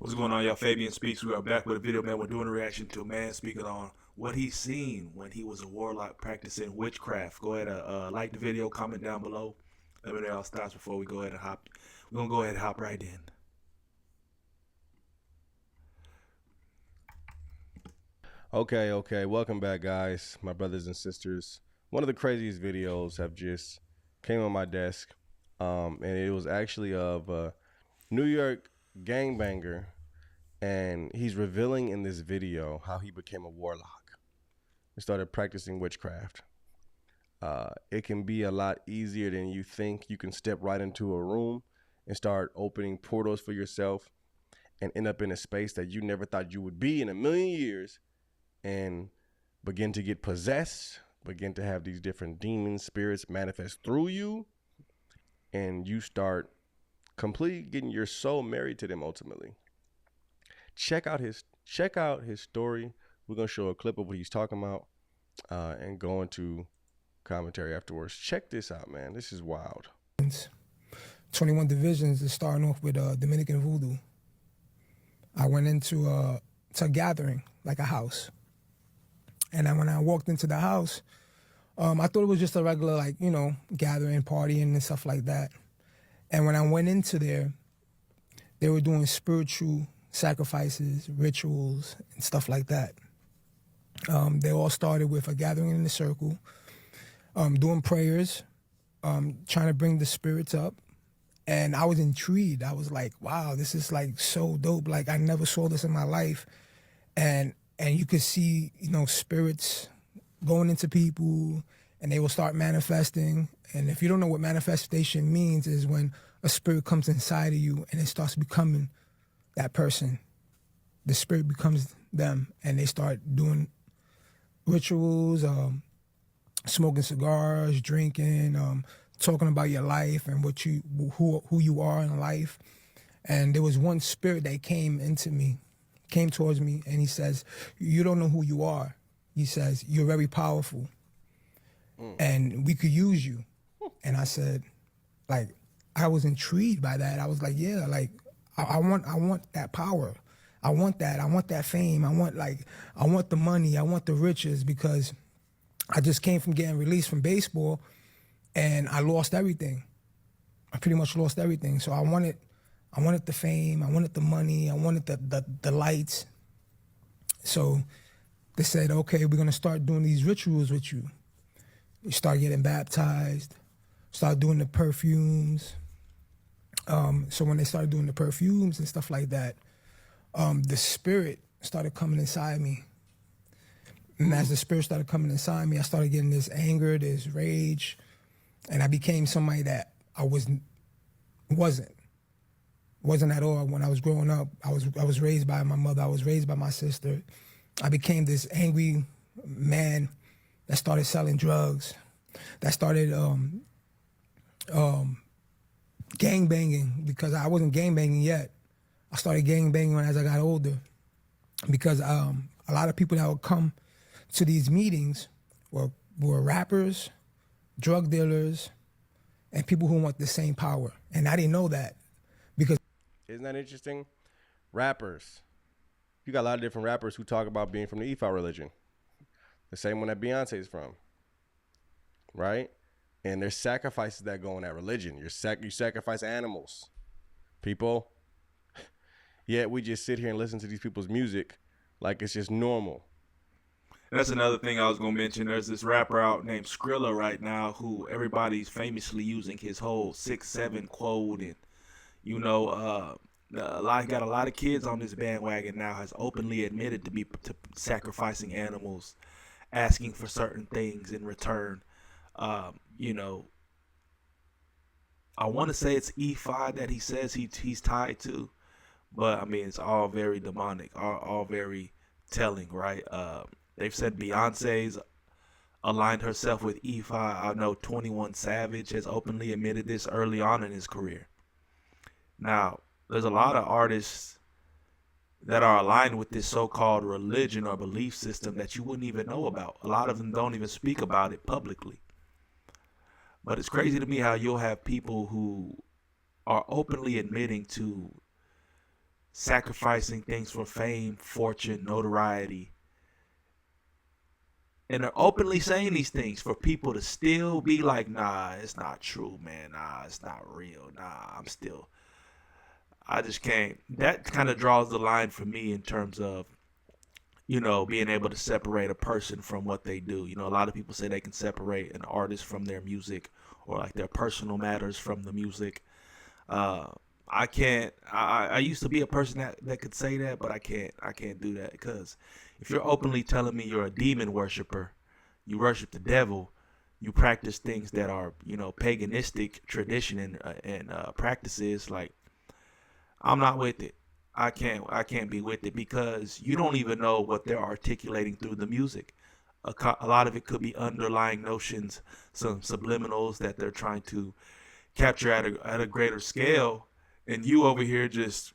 What's going on, y'all? Fabian Speaks. We are back with a video, man. We're doing a reaction to a man speaking on what he's seen when he was a warlock practicing witchcraft. Go ahead and like the video, comment down below. Let me know y'all thoughts before we go ahead and hop. We're going to go ahead and hop right in. Okay. Welcome back, guys, my brothers and sisters. One of the craziest videos have just came on my desk, and it was actually of a New York gangbanger, and he's revealing in this video how he became a warlock and started practicing witchcraft. It can be a lot easier than you think. You can step right into a room and start opening portals for yourself and end up in a space that you never thought you would be in a million years, and begin to get possessed, begin to have these different demons, spirits manifest through you, and you start completely getting your soul married to them ultimately. Check out his story. We're gonna show a clip of what he's talking about, and go into commentary afterwards. Check this out, man. This is wild. 21 divisions is starting off with Dominican voodoo. I went into a gathering, like a house. And then when I walked into the house, I thought it was just a regular, like, gathering, partying and stuff like that. And when I went into there, they were doing spiritual sacrifices, rituals, and stuff like that. They all started with a gathering in a circle, doing prayers, trying to bring the spirits up. And I was intrigued. I was like, wow, this is like so dope. Like, I never saw this in my life. And you could see, spirits going into people, and they will start manifesting. And if you don't know what manifestation means, is when a spirit comes inside of you and it starts becoming that person. The spirit becomes them, and they start doing rituals, smoking cigars, drinking, talking about your life and who you are in life. And there was one spirit that came towards me, and he says, "You don't know who you are." He says, "You're very powerful, and we could use you." And I said, like, I was intrigued by that. I was like, yeah, like, I want that power. I want that fame. I want the money. I want the riches, because I just came from getting released from baseball, and I lost everything. I pretty much lost everything. So I wanted the fame, I wanted the money, I wanted the lights. So they said, okay, we're gonna start doing these rituals with you. You start getting baptized, start doing the perfumes. So when they started doing the perfumes and stuff like that, the spirit started coming inside me. And as the spirit started coming inside me, I started getting this anger, this rage, and I became somebody that I wasn't at all. When I was growing up, I was raised by my mother, I was raised by my sister. I became this angry man that started selling drugs, that started gang banging, because I wasn't gang banging yet. I started gang banging as I got older, because a lot of people that would come to these meetings were rappers, drug dealers, and people who want the same power. And I didn't know that, because Isn't that interesting? Rappers. You got a lot of different rappers who talk about being from the Ifa religion. The same one that Beyonce's from. Right? And there's sacrifices that go in that religion. You sacrifice animals. People. Yet we just sit here and listen to these people's music like it's just normal. That's another thing I was going to mention. There's this rapper out named Skrilla right now who everybody's famously using his whole 6'7" quote, and got a lot of kids on this bandwagon now, has openly admitted to sacrificing animals, asking for certain things in return. I want to say it's E5 that he says he's tied to, but I mean, it's all very demonic, all very telling, right? They've said Beyonce's aligned herself with E5. I know 21 Savage has openly admitted this early on in his career. Now, there's a lot of artists that are aligned with this so-called religion or belief system that you wouldn't even know about. A lot of them don't even speak about it publicly. But it's crazy to me how you'll have people who are openly admitting to sacrificing things for fame, fortune, notoriety, and are openly saying these things for people to still be like, nah, it's not true, man. Nah, it's not real. Nah, I just can't. That kind of draws the line for me in terms of, being able to separate a person from what they do. A lot of people say they can separate an artist from their music, or like their personal matters from the music. Uh, I can't. I used to be a person that could say that, but I can't. I can't do that, because if you're openly telling me you're a demon worshiper, you worship the devil, you practice things that are paganistic tradition and practices, like, I'm not with it. I can't be with it, because you don't even know what they're articulating through the music. A lot of it could be underlying notions, some subliminals that they're trying to capture at a greater scale, and you over here just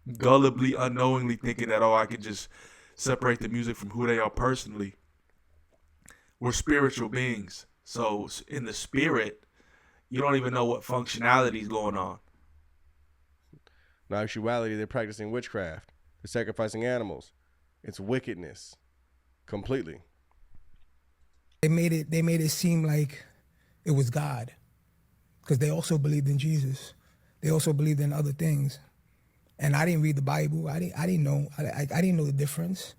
gullibly, unknowingly thinking that, oh, I can just separate the music from who they are personally. We're spiritual beings, so in the spirit, you don't even know what functionality is going on. In actuality, they're practicing witchcraft. They're sacrificing animals. It's wickedness, completely. They made it seem like it was God, because they also believed in Jesus. They also believed in other things. And I didn't read the Bible. I didn't know. I didn't know the difference.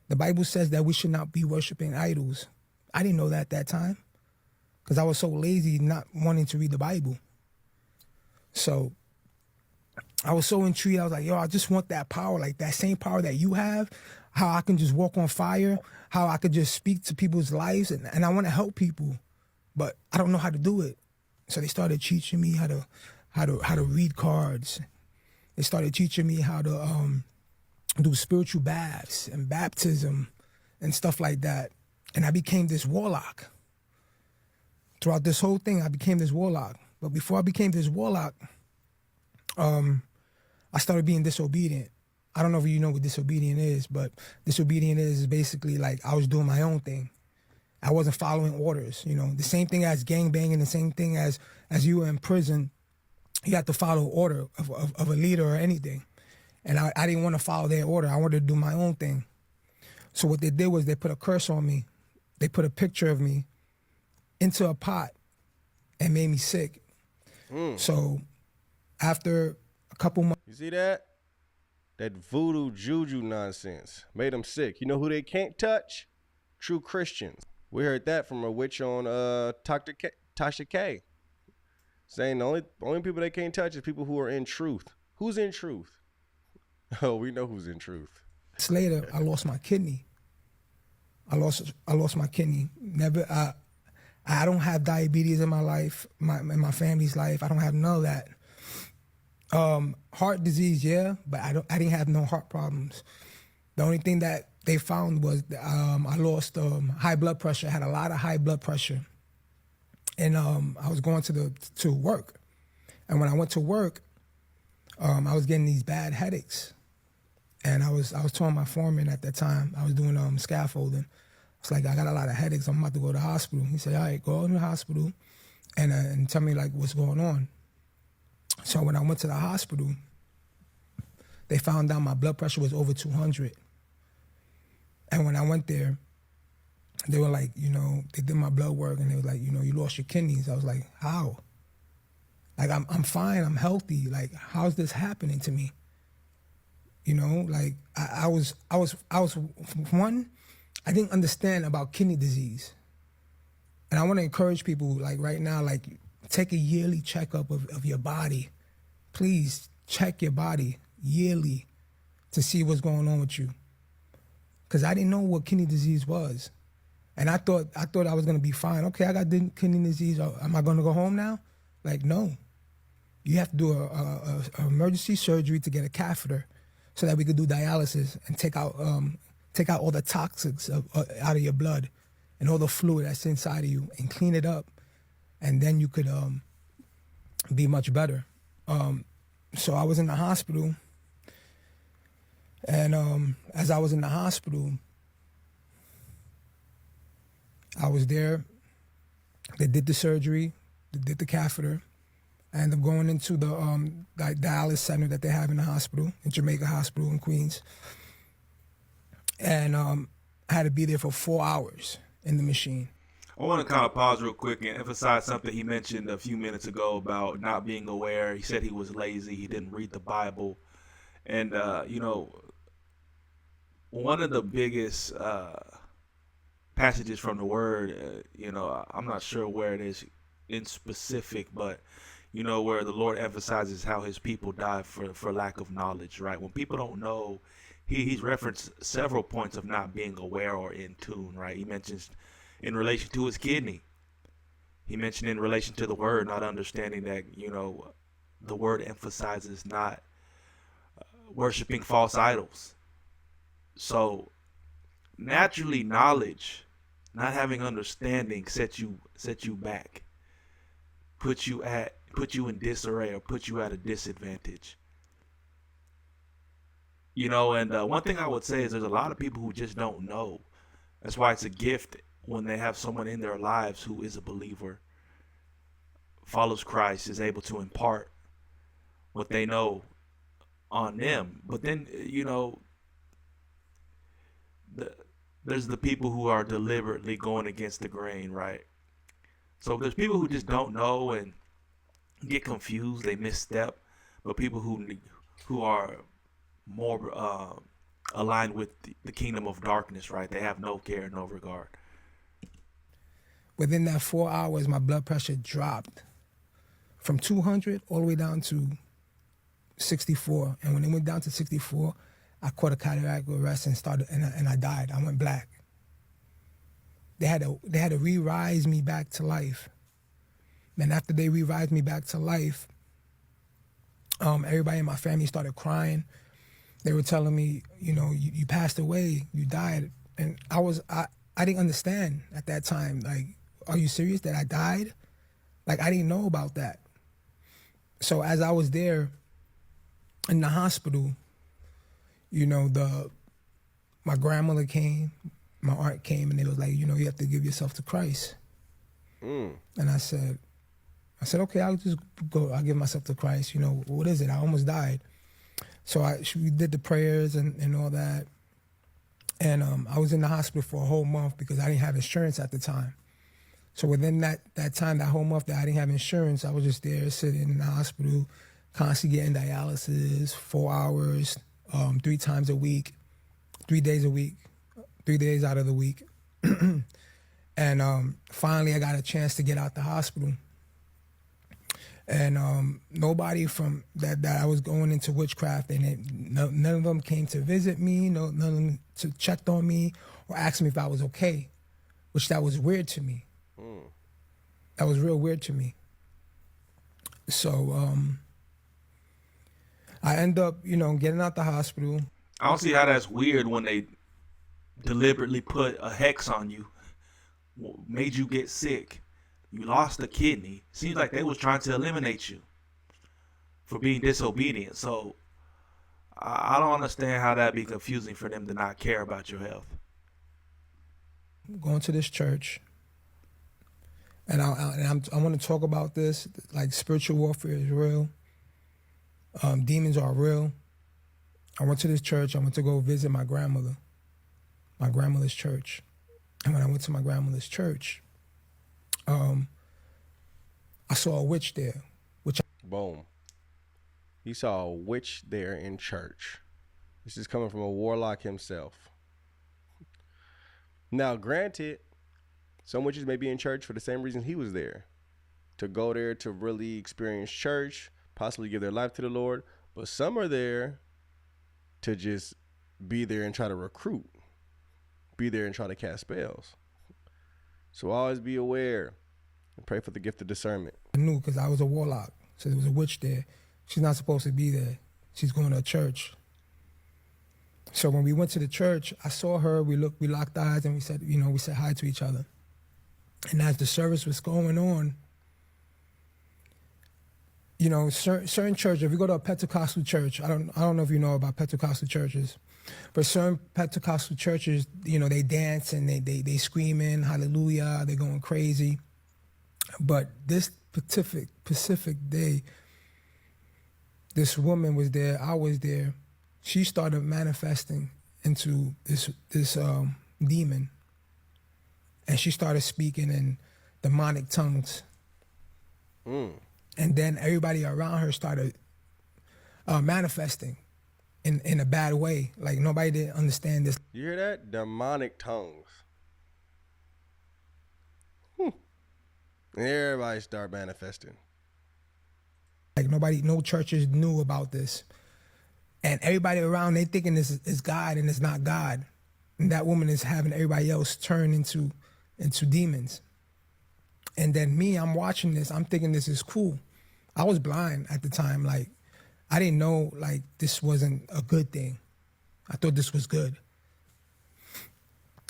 The Bible says that we should not be worshiping idols. I didn't know that at that time, because I was so lazy not wanting to read the Bible. So I was so intrigued. I was like, yo, I just want that power, like that same power that you have, how I can just walk on fire, how I could just speak to people's lives, and I want to help people, but I don't know how to do it. So they started teaching me how to read cards. They started teaching me how to do spiritual baths and baptism and stuff like that. And I became this warlock. Throughout this whole thing, I became this warlock. But before I became this warlock, I started being disobedient. I don't know if you know what disobedient is, but disobedient is basically like I was doing my own thing. I wasn't following orders, the same thing as gangbanging, the same thing as you were in prison. You have to follow order of a leader or anything. And I didn't want to follow their order. I wanted to do my own thing. So what they did was they put a curse on me. They put a picture of me into a pot and made me sick. So after a couple months. You see that? That voodoo juju nonsense made them sick. You know who they can't touch? True Christians. We heard that from a witch on Tasha K. Saying the only people they can't touch is people who are in truth. Who's in truth? Oh, we know who's in truth. Later, I lost my kidney. I lost my kidney. Never. I don't have diabetes in my life, in my family's life. I don't have none of that. Heart disease, yeah, but I didn't have no heart problems. The only thing that they found was I lost high blood pressure. I had a lot of high blood pressure, and I was going to work, and when I went to work, I was getting these bad headaches, and I was telling my foreman at that time, I was doing scaffolding. It's like, I got a lot of headaches. I'm about to go to the hospital. He said, all right, go to the hospital and tell me like what's going on. So when I went to the hospital, they found out my blood pressure was over 200. And when I went there, they were like, they did my blood work and they were like, you lost your kidneys. I was like, how? Like, I'm fine, I'm healthy. Like, how's this happening to me? Like I was one, I didn't understand about kidney disease. And I want to encourage people, like right now, like take a yearly checkup of your body. Please check your body yearly to see what's going on with you. Because I didn't know what kidney disease was. And I thought I was going to be fine. Okay, I got kidney disease. Am I going to go home now? Like, no. You have to do a emergency surgery to get a catheter so that we could do dialysis and take out all the toxics out of your blood and all the fluid that's inside of you and clean it up. And then you could be much better. So I was in the hospital. And as I was in the hospital, I was there. They did the surgery. They did the catheter. I ended up going into the dialysis center that they have in the hospital, in Jamaica Hospital in Queens. And I had to be there for 4 hours in the machine. I want to kind of pause real quick and emphasize something he mentioned a few minutes ago about not being aware. He said he was lazy. He didn't read the Bible. And, one of the biggest passages from the Word, I'm not sure where it is in specific, but, where the Lord emphasizes how his people die for lack of knowledge, right? When people don't know, he's referenced several points of not being aware or in tune, right? He mentions in relation to his kidney. He mentioned in relation to the Word, not understanding that, the Word emphasizes not worshiping false idols. So naturally, knowledge, not having understanding, sets you back, put you in disarray or put you at a disadvantage. And one thing I would say is there's a lot of people who just don't know. That's why it's a gift when they have someone in their lives who is a believer, follows Christ, is able to impart what they know on them. But then, there's the people who are deliberately going against the grain, right? So there's people who just don't know and get confused, they misstep. But people who are more aligned with the kingdom of darkness, right? They have no care, no regard. Within that 4 hours, my blood pressure dropped from 200 all the way down to 64. And when it went down to 64, I caught a cardiac arrest and I died. I went black. They had to re-rise me back to life. And after they re-rised me back to life, everybody in my family started crying. They were telling me, you passed away, you died. And I didn't understand at that time. Like, are you serious that I died? Like, I didn't know about that. So as I was there in the hospital, my grandmother came, my aunt came, and they was like, you have to give yourself to Christ. And I said, okay, I'll just go. I'll give myself to Christ. What is it? I almost died. So we did the prayers and all that. And I was in the hospital for a whole month because I didn't have insurance at the time. So within that time, that whole month that I didn't have insurance, I was just there sitting in the hospital, constantly getting dialysis, 4 hours, 3 times a week, 3 days a week, 3 days out of the week. And finally, I got a chance to get out the hospital. And nobody from that I was going into witchcraft, and none of them came to visit me, none of them checked on me or asked me if I was okay, which that was weird to me. That was real weird to me. So I end up, getting out the hospital. I don't see how that's weird when they deliberately put a hex on you, made you get sick. You lost a kidney. Seems like they was trying to eliminate you for being disobedient. So I don't understand how that'd be confusing for them to not care about your health. Going to this church, and I want to talk about this. Like, spiritual warfare is real. Demons are real. I went to this church. I went to go visit my grandmother's church. And when I went to my grandmother's church, I saw a witch there. Boom. He saw a witch there in church. This is coming from a warlock himself. Now, granted, some witches may be in church for the same reason he was there. To go there to really experience church, possibly give their life to the Lord. But some are there to just be there and try to recruit. Be there and try to cast spells. So always be aware and pray for the gift of discernment. I knew because I was a warlock. So there was a witch there. She's not supposed to be there. She's going to a church. So when we went to the church, I saw her, we locked eyes, and we said hi to each other. And as the service was going on, certain churches, if you go to a Pentecostal church, I don't know if you know about Pentecostal churches, but certain Pentecostal churches, they dance and they screaming, hallelujah, they're going crazy. But this Pacific day, this woman was there. I was there. She started manifesting into this demon, and she started speaking in demonic tongues. And then everybody around her started manifesting in a bad way. Like nobody didn't understand this. You hear that? Demonic tongues. And everybody start manifesting. Like no churches knew about this. And everybody around, they thinking this is God and it's not God. And that woman is having everybody else turn into demons. And then me, I'm watching this, I'm thinking this is cool. I was blind at the time. Like, I didn't know like this wasn't a good thing. I thought this was good.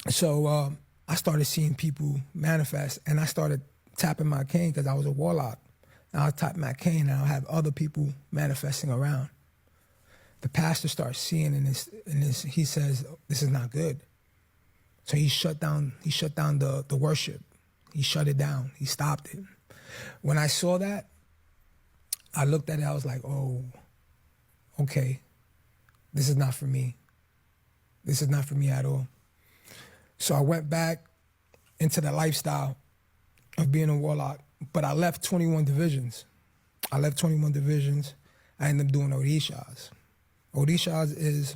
So I started seeing people manifest, and I started tapping my cane because I was a warlock. And I'll tap my cane and I'll have other people manifesting around. The pastor starts seeing in this, he says, this is not good. So he shut down the worship. He shut it down. He stopped it. When I saw that, I looked at it, I was like, oh, okay, this is not for me. This is not for me at all. So I went back into the lifestyle of being a warlock, but I left 21 divisions. I ended up doing Orishas. Orishas is,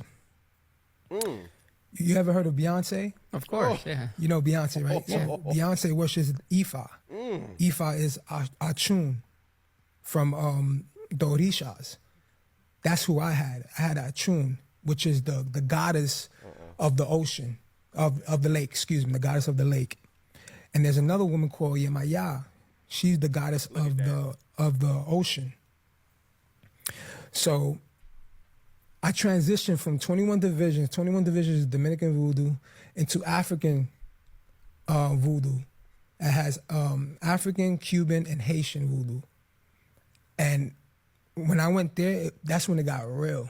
you ever heard of Beyonce? Of course, yeah. You know Beyonce, right? Yeah. So Beyonce worships Ifa. Ifa is Achun from the Orishas. That's who I had. I had Achun, which is the goddess of the ocean, of the lake, the goddess of the lake. And there's another woman called Yemaya. She's the goddess of the ocean. So I transitioned from 21 divisions is Dominican voodoo, into African voodoo. It has African, Cuban, and Haitian voodoo. And when I went there, that's when it got real.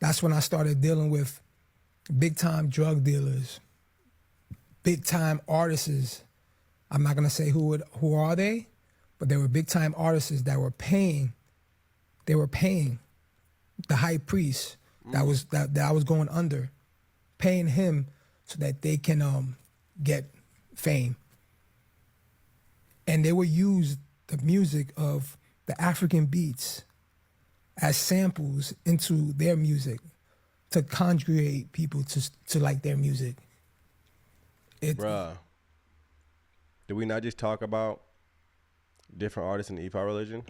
That's when I started dealing with big-time drug dealers, big-time artists. I'm not gonna say who are they, but they were big-time artists that were paying. They were paying the high priest that I was going under, paying him so that they can get fame. And they would use the music of the African beats as samples into their music to conjugate people to like their music. Bruh, did we not just talk about different artists in the Ifa religion?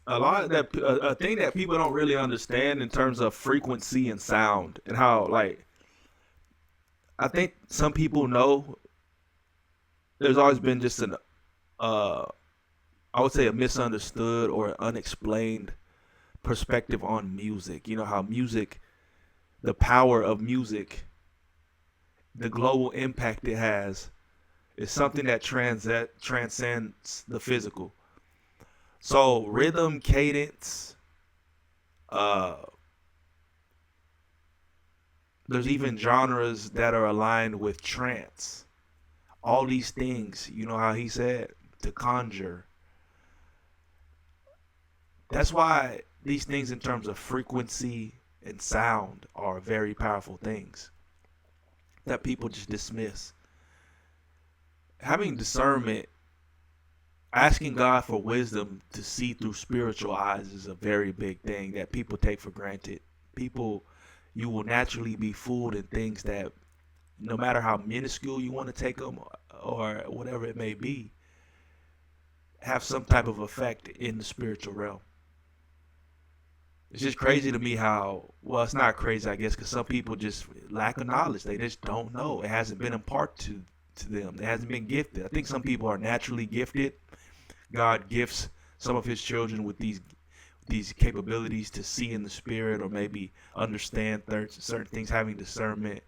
A lot of that, a thing that people don't really understand in terms of frequency and sound, and how, like, I think some people know there's always been just I would say a misunderstood or unexplained perspective on music. You know how music, the power of music, the global impact it has, is something that transcends the physical. So rhythm, cadence, there's even genres that are aligned with trance. All these things, you know how he said, to conjure. That's why these things in terms of frequency and sound are very powerful things that people just dismiss. Having discernment, asking God for wisdom to see through spiritual eyes is a very big thing that people take for granted. You will naturally be fooled in things that, no matter how minuscule you want to take them or whatever it may be, have some type of effect in the spiritual realm. It's just crazy to me how, well, it's not crazy, I guess, because some people just lack of knowledge. They just don't know. It hasn't been imparted to them. It hasn't been gifted. I think some people are naturally gifted. God gifts some of his children with these capabilities to see in the spirit, or maybe understand certain things, having discernment.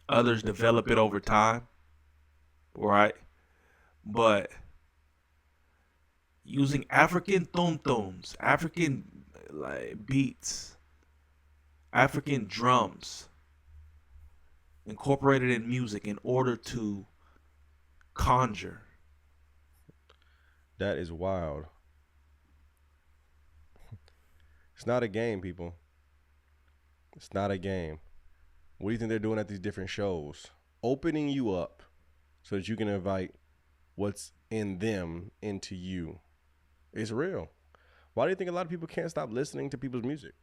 Others develop it over time, right? But using African tum-tums, African beats, African drums, incorporated in music in order to conjure. That is wild. It's not a game, people. It's not a game. What do you think they're doing at these different shows? Opening you up so that you can invite what's in them into you. It's real. Why do you think a lot of people can't stop listening to people's music?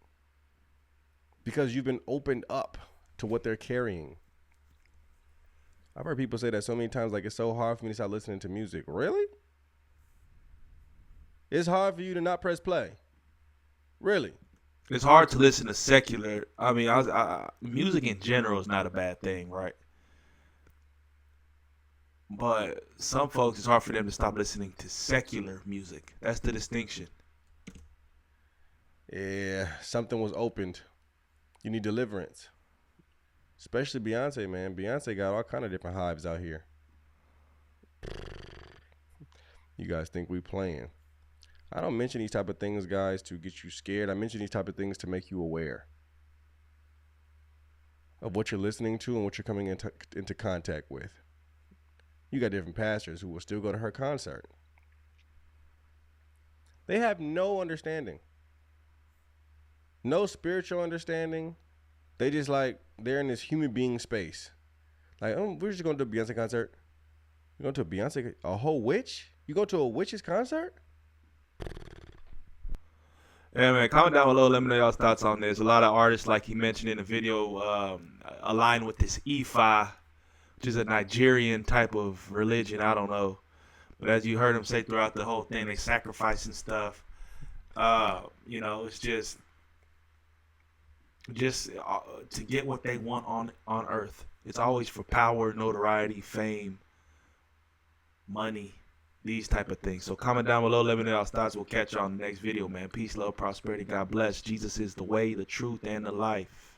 Because you've been opened up to what they're carrying. I've heard people say that so many times, like, it's so hard for me to stop listening to music. Really? It's hard for you to not press play. Really? It's hard to listen to secular. I mean, music in general is not a bad thing, right? But some folks, it's hard for them to stop listening to secular music. That's the distinction. Yeah, something was opened. You need deliverance. Especially Beyonce, man. Beyonce got all kind of different hives out here. You guys think we playing. I don't mention these type of things, guys, to get you scared. I mention these type of things to make you aware of what you're listening to and what you're coming into contact with. You got different pastors who will still go to her concert. They have no understanding. No spiritual understanding. They just like, they're in this human being space. Like, oh, we're just going to do a Beyonce concert. You going to a Beyonce, a whole witch? You go to a witch's concert? Yeah, man, comment down below. Let me know y'all's thoughts on this. A lot of artists, like he mentioned in the video, align with this Ifa, which is a Nigerian type of religion. I don't know. But as you heard him say throughout the whole thing, they sacrifice and stuff. You know, it's just to get what they want on earth. It's always for power, notoriety, fame, money, these type of things. So comment down below, let me know y'all's thoughts. We'll catch you on the next video, man. Peace, love, prosperity. God bless. Jesus is the way, the truth, and the life.